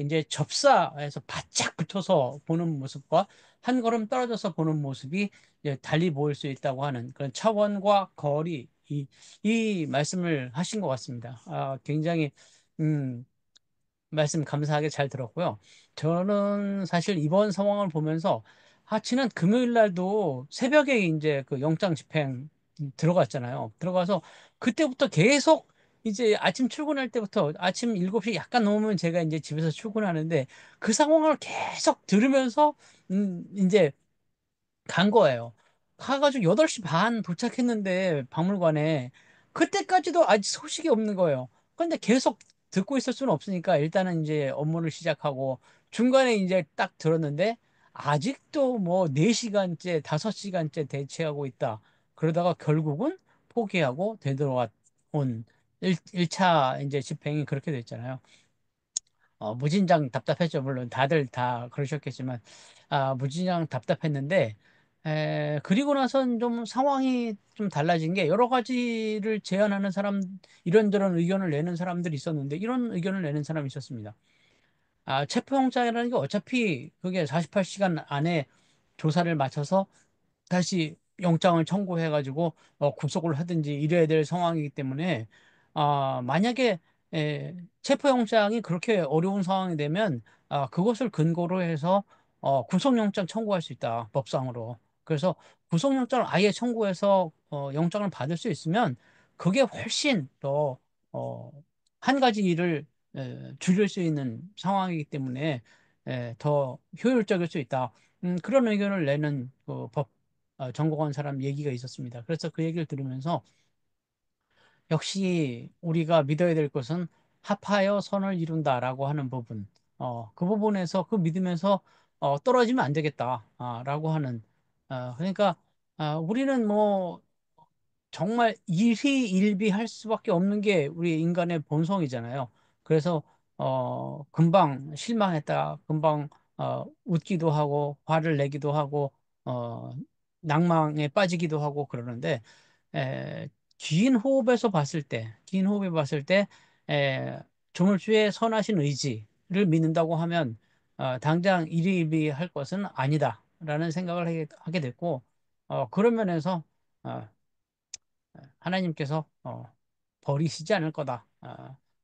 이제 접사에서 바짝 붙어서 보는 모습과 한 걸음 떨어져서 보는 모습이 이제 달리 보일 수 있다고 하는 그런 차원과 거리 이 말씀을 하신 것 같습니다. 굉장히 음, 말씀 감사하게 잘 들었고요. 저는 사실 이번 상황을 보면서 지난 금요일 날도 새벽에 이제 그 영장 집행 들어갔잖아요. 들어가서 그때부터 계속 이제 아침 출근할 때부터 아침 7시 약간 넘으면 제가 이제 집에서 출근하는데 그 상황을 계속 들으면서 이제 간 거예요. 가가지고 8시 반 도착했는데 박물관에 그때까지도 아직 소식이 없는 거예요. 근데 계속 듣고 있을 수는 없으니까 일단은 이제 업무를 시작하고 중간에 이제 딱 들었는데 아직도 뭐 4시간째, 5시간째 대치하고 있다. 그러다가 결국은 포기하고 되돌아온 1차 이제 집행이 그렇게 됐잖아요. 무진장 답답했죠. 물론 다들 다 그러셨겠지만, 무진장 답답했는데, 그리고 나선 좀 상황이 좀 달라진 게 여러 가지를 제안하는 사람, 이런저런 의견을 내는 사람들이 있었는데, 이런 의견을 내는 사람이 있었습니다. 체포영장이라는 게 어차피 그게 48시간 안에 조사를 마쳐서 다시 영장을 청구해가지고 구속을 하든지 이래야 될 상황이기 때문에 만약에 체포영장이 그렇게 어려운 상황이 되면 그것을 근거로 해서 구속영장 청구할 수 있다 법상으로. 그래서 구속영장을 아예 청구해서 영장을 받을 수 있으면 그게 훨씬 더 한 가지 일을 줄일 수 있는 상황이기 때문에 더 효율적일 수 있다. 그런 의견을 내는 그법 전공한 사람 얘기가 있었습니다. 그래서 그 얘기를 들으면서 역시 우리가 믿어야 될 것은 합하여 선을 이룬다라고 하는 부분, 그 부분에서 그 믿음에서 떨어지면 안 되겠다라고 하는, 그러니까 우리는 뭐 정말 일희일비할 수밖에 없는 게 우리 인간의 본성이잖아요. 그래서 금방 실망했다, 금방 웃기도 하고 화를 내기도 하고 어, 낭망에 빠지기도 하고 그러는데, 에, 긴 호흡에 봤을 때, 에, 조물주의 선하신 의지를 믿는다고 하면, 당장 일희일비할 것은 아니다라는 생각을 하게 됐고, 그런 면에서, 어, 하나님께서 버리시지 않을 거다.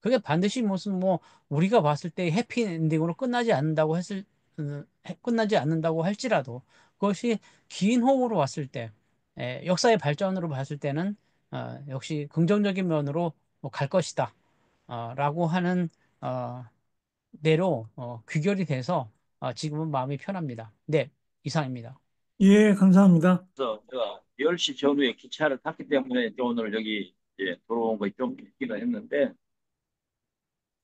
그게 반드시 무슨 뭐 우리가 봤을 때 해피엔딩으로 끝나지 않는다고 할지라도 그것이 긴 호흡으로 봤을 때 역사의 발전으로 봤을 때는 역시 긍정적인 면으로 뭐갈 것이다. 라고 하는 어, 대로 귀결이 돼서 지금은 마음이 편합니다. 네, 이상입니다. 예, 감사합니다. 그래서 제가 10시 전후에 기차를 탔기 때문에 오늘 여기 이제 들어온 거좀 있기는 했는데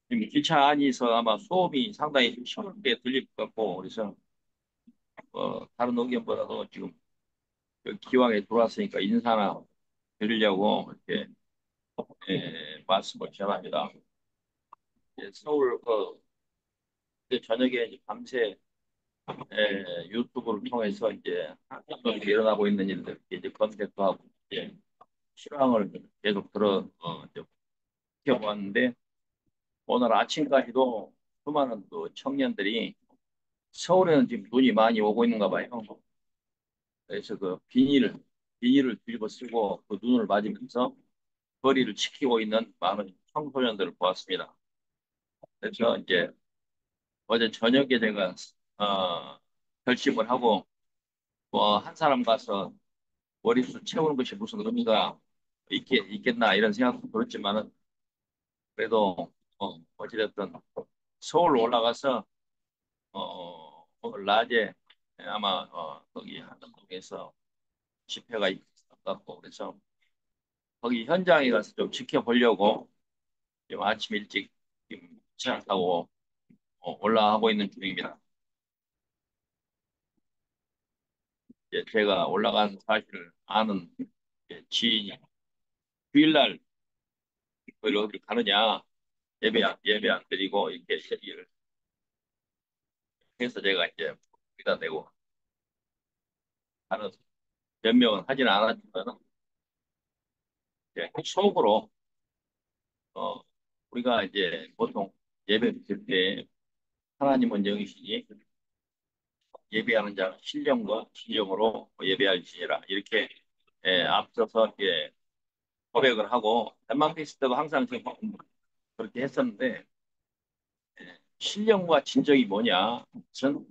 지금 기차 안에서 아마 소음이 상당히 시끄럽게 들릴 것 같고 그래서 다른 의견보다도 지금 여기 기왕에 들어왔으니까 인사나 드리려고 이렇게 말씀을 전합니다. 서울 이제 저녁에 이제 밤새 유튜브를 통해서 이제 한국에서 일어나고 있는 일들 이제 검색도 하고 이제 실황을 계속 이제 지켜보았는데 오늘 아침까지도 수많은 그 청년들이 서울에는 지금 눈이 많이 오고 있는가 봐요. 그래서 그 비닐을 뒤집어 쓰고 그 눈을 맞으면서 거리를 지키고 있는 많은 청소년들을 보았습니다. 그래서 이제 어제 저녁에 제가 결심을 하고 뭐 한 사람 가서 머리수 채우는 것이 무슨 의미가 있겠나 이런 생각도 들었지만은 그래도 어찌됐든 서울 올라가서 오늘 낮에 아마 거기 한남동에서 집회가 있었고 그래서 거기 현장에 가서 좀 지켜보려고 지금 아침 일찍 지금 차를 타고 올라가고 있는 중입니다. 이제 제가 올라간 사실을 아는 이제 지인이 주일날 어디 가느냐 예배 안 드리고 이렇게 얘기를 해서 제가 이제 거기다 대고 하는 몇 명은 하지는 않았지만 속으로 어, 우리가 이제 보통 예배 드릴 때 하나님은 영이시니 예배하는 자는 신령과 진정으로 예배할지니라 이렇게 앞서서 고백을 하고 덴마크에 있을 때도 항상 제가 그렇게 했었는데 신령과 진정이 뭐냐? 그것은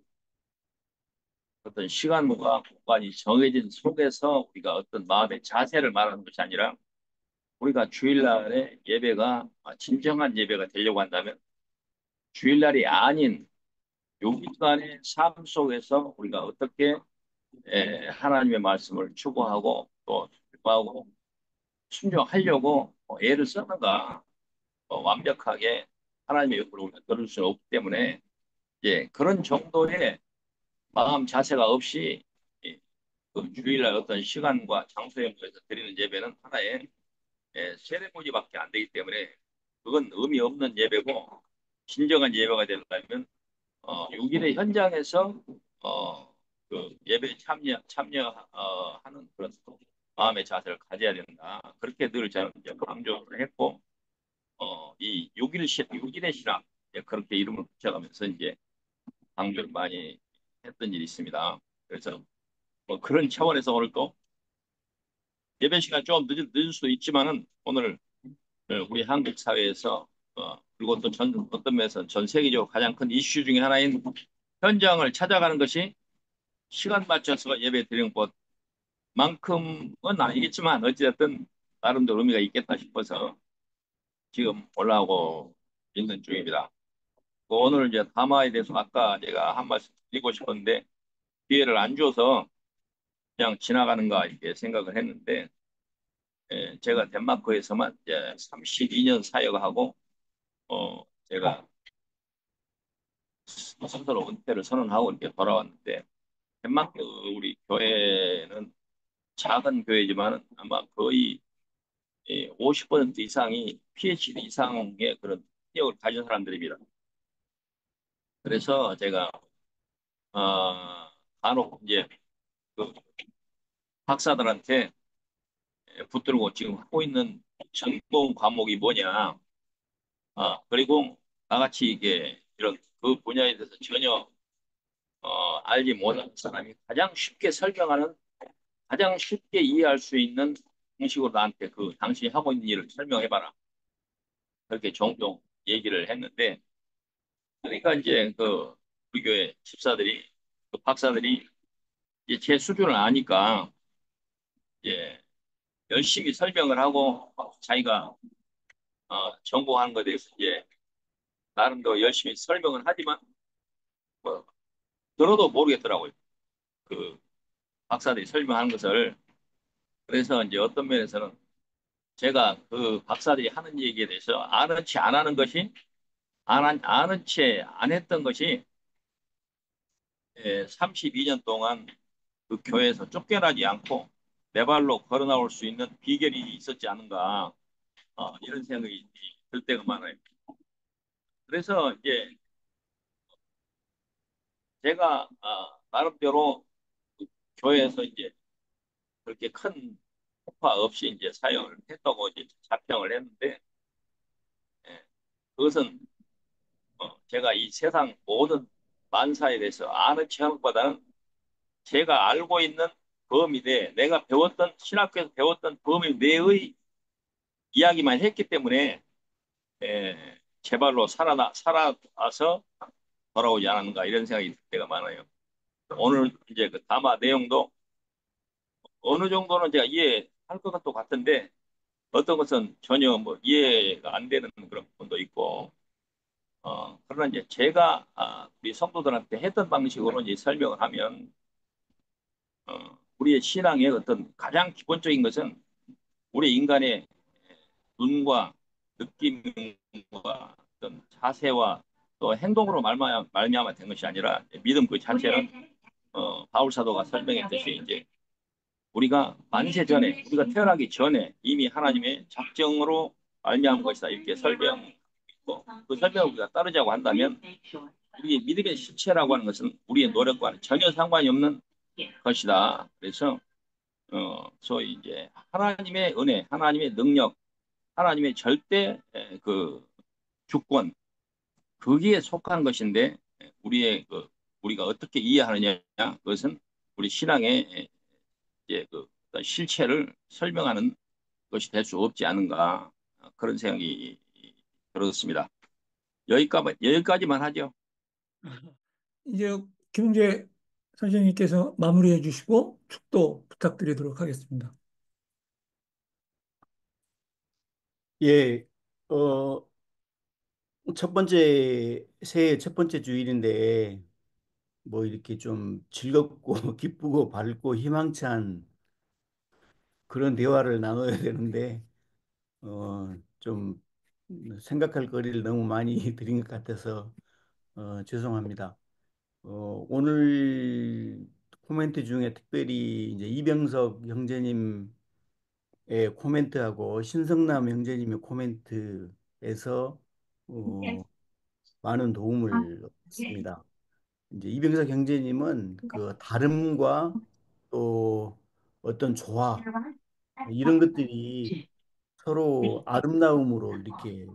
어떤 시간과 공간이 정해진 속에서 우리가 어떤 마음의 자세를 말하는 것이 아니라 우리가 주일날에 예배가 진정한 예배가 되려고 한다면 주일날이 아닌 요기간의 삶 속에서 우리가 어떻게 하나님의 말씀을 추구하고 또 하고 순종하려고 애를 쓰는가 완벽하게 하나님의 욕구를 우리가 들을 수는 없기 때문에 그런 정도의 마음 자세가 없이 그 주일날 어떤 시간과 장소에 모여서 드리는 예배는 하나의 세레모니밖에 안 되기 때문에 그건 의미 없는 예배고 진정한 예배가 되려면 6일의 현장에서 그 예배에 참여하는 그런 마음의 자세를 가져야 된다. 그렇게 늘 저는 이제 강조를 했고 이 6일의 신학 그렇게 이름을 붙여가면서 이제 강조를 많이 했던 일이 있습니다. 그래서 뭐 그런 차원에서 오늘 또 예배 시간 좀 늦을 수도 있지만은 오늘 우리 한국 사회에서 그리고 또 어떤 면에서 전 세계적으로 가장 큰 이슈 중에 하나인 현장을 찾아가는 것이 시간 맞춰서 예배 드리는 것만큼은 아니겠지만 어찌됐든 나름대로 의미가 있겠다 싶어서 지금 올라오고 있는 중입니다. 오늘 이제 담화에 대해서 아까 제가 한 말씀 드리고 싶었는데 기회를 안 줘서 그냥 지나가는가 이렇게 생각을 했는데 제가 덴마크에서만 이제 32년 사역하고 제가 스스로 은퇴를 선언하고 이렇게 돌아왔는데 덴마크 우리 교회는 작은 교회지만 아마 거의 50% 이상이 PhD 이상의 그런 학력을 가진 사람들입니다. 그래서 제가 간혹 이제 그 박사들한테 붙들고 지금 하고 있는 전공 과목이 뭐냐. 그리고 나같이 이게 이런 그 분야에 대해서 전혀 알지 못하는 사람이 가장 쉽게 설명하는, 가장 쉽게 이해할 수 있는 형식으로 나한테 그 당신이 하고 있는 일을 설명해봐라. 그렇게 종종 얘기를 했는데, 그러니까 이제 그 우리 교회 집사들이, 그 박사들이 이제 제 수준을 아니까 이제 열심히 설명을 하고 자기가 전공하는 것에 대해서 이제 나름대로 열심히 설명을 하지만 뭐 들어도 모르겠더라고요. 그 박사들이 설명하는 것을. 그래서 이제 어떤 면에서는 제가 그 박사들이 하는 얘기에 대해서 아는 체 안 하는 것이, 아는 체 안 했던 것이 32년 동안 그 교회에서 쫓겨나지 않고 내 발로 걸어 나올 수 있는 비결이 있었지 않은가, 이런 생각이 들 때가 많아요. 그래서 이제 제가 나름대로 그 교회에서 이제 그렇게 큰 폭파 없이 이제 사역을 했다고 이제 자평을 했는데, 예, 그것은 제가 이 세상 모든 만사에 대해서 아는 체험보다는 제가 알고 있는 범위 내, 내가 배웠던 신학교에서 배웠던 범위 내의 이야기만 했기 때문에 제 발로 살아서 돌아오지 않았는가, 이런 생각이 들 때가 많아요. 오늘 이제 그 담화 내용도 어느 정도는 제가 이해할 것 같은데 어떤 것은 전혀 뭐 이해가 안 되는 그런 부분도 있고, 그러나 이제 제가 우리 성도들한테 했던 방식으로 이제 설명을 하면 우리의 신앙의 어떤 가장 기본적인 것은 우리 인간의 눈과 느낌과 어떤 자세와 또 행동으로 말미암아 된 것이 아니라 믿음 그 자체는 바울 사도가 설명했듯이 이제 우리가 만세 전에, 우리가 태어나기 전에 이미 하나님의 작정으로 말미암은 것이다, 이렇게 설명했고, 그 설명을 우리가 따르자고 한다면 우리의 믿음의 실체라고 하는 것은 우리의 노력과는 전혀 상관이 없는 것이다. 그래서 소위 이제 하나님의 은혜, 하나님의 능력, 하나님의 절대 그 주권, 거기에 속한 것인데, 우리가 어떻게 이해하느냐, 그것은 우리 신앙의 이제 그 어떤 실체를 설명하는 것이 될 수 없지 않은가, 그런 생각이 들었습니다. 여기까지만 하죠. 이제 김웅재 선생님께서 마무리해 주시고 축도 부탁드리도록 하겠습니다. 예, 어, 새해 첫 번째 주일인데, 뭐 이렇게 좀 즐겁고 기쁘고 밝고 희망찬 그런 대화를 나눠야 되는데, 좀 생각할 거리를 너무 많이 드린 것 같아서, 죄송합니다. 오늘 코멘트 중에 특별히 이제 이병석 형제님의 코멘트하고 신성남 형제님의 코멘트에서 어, 많은 도움을 얻습니다. 이제 이병석 형제님은 그 다름과 또 어떤 조화 이런 것들이 서로 아름다움으로 이렇게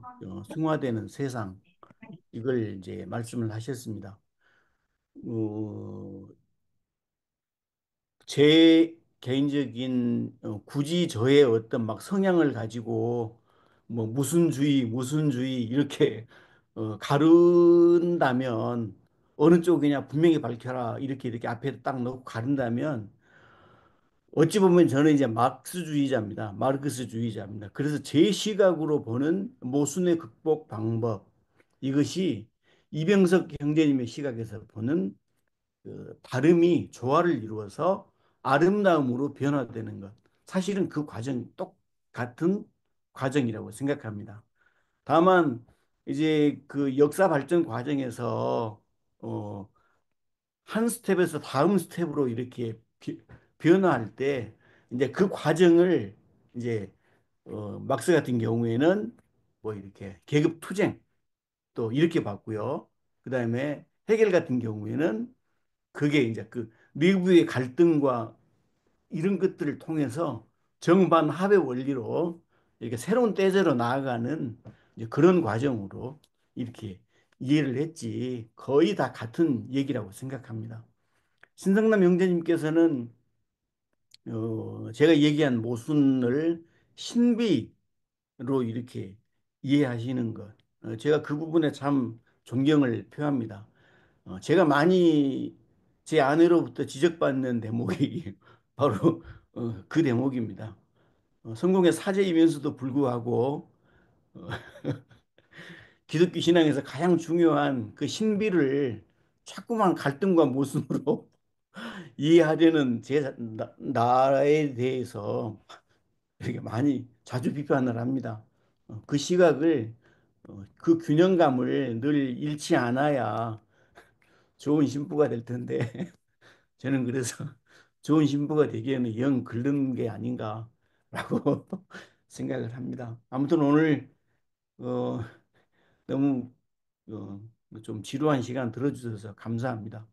승화되는 세상 이걸 이제 말씀을 하셨습니다. 어, 제 개인적인 굳이 저의 어떤 막 성향을 가지고 뭐 무슨 주의 이렇게 가른다면 어느 쪽이냐 분명히 밝혀라 이렇게 앞에 딱 놓고 가른다면 어찌 보면 저는 이제 막스주의자입니다. 마르크스주의자입니다. 그래서 제 시각으로 보는 모순의 극복 방법 이것이 이병석 형제님의 시각에서 보는 그 다름이 조화를 이루어서 아름다움으로 변화되는 것. 사실은 그 과정 똑같은 과정이라고 생각합니다. 다만 이제 그 역사 발전 과정에서 어, 한 스텝에서 다음 스텝으로 이렇게 변화할 때 이제 그 과정을 이제 막스 같은 경우에는 뭐 이렇게 계급 투쟁 또 이렇게 봤고요. 그다음에 해겔 같은 경우에는 그게 이제 그 내부의 갈등과 이런 것들을 통해서 정반합의 원리로 이렇게 새로운 대제로 나아가는 이제 그런 과정으로 이렇게 이해를 했지 거의 다 같은 얘기라고 생각합니다. 신성남 형제님께서는 제가 얘기한 모순을 신비로 이렇게 이해하시는 것, 제가 그 부분에 참 존경을 표합니다. 제가 많이 제 아내로부터 지적받는 대목이 바로 그 대목입니다. 성공의 사제이면서도 불구하고 어, 기독교 신앙에서 가장 중요한 그 신비를 자꾸만 갈등과 모순으로 이해하려는 나라에 대해서 이렇게 많이 자주 비판을 합니다. 그 시각을 그 균형감을 늘 잃지 않아야 좋은 신부가 될 텐데 저는 그래서 좋은 신부가 되기에는 영 긁는 게 아닌가라고 생각을 합니다. 아무튼 오늘 어, 너무 좀 지루한 시간 들어주셔서 감사합니다.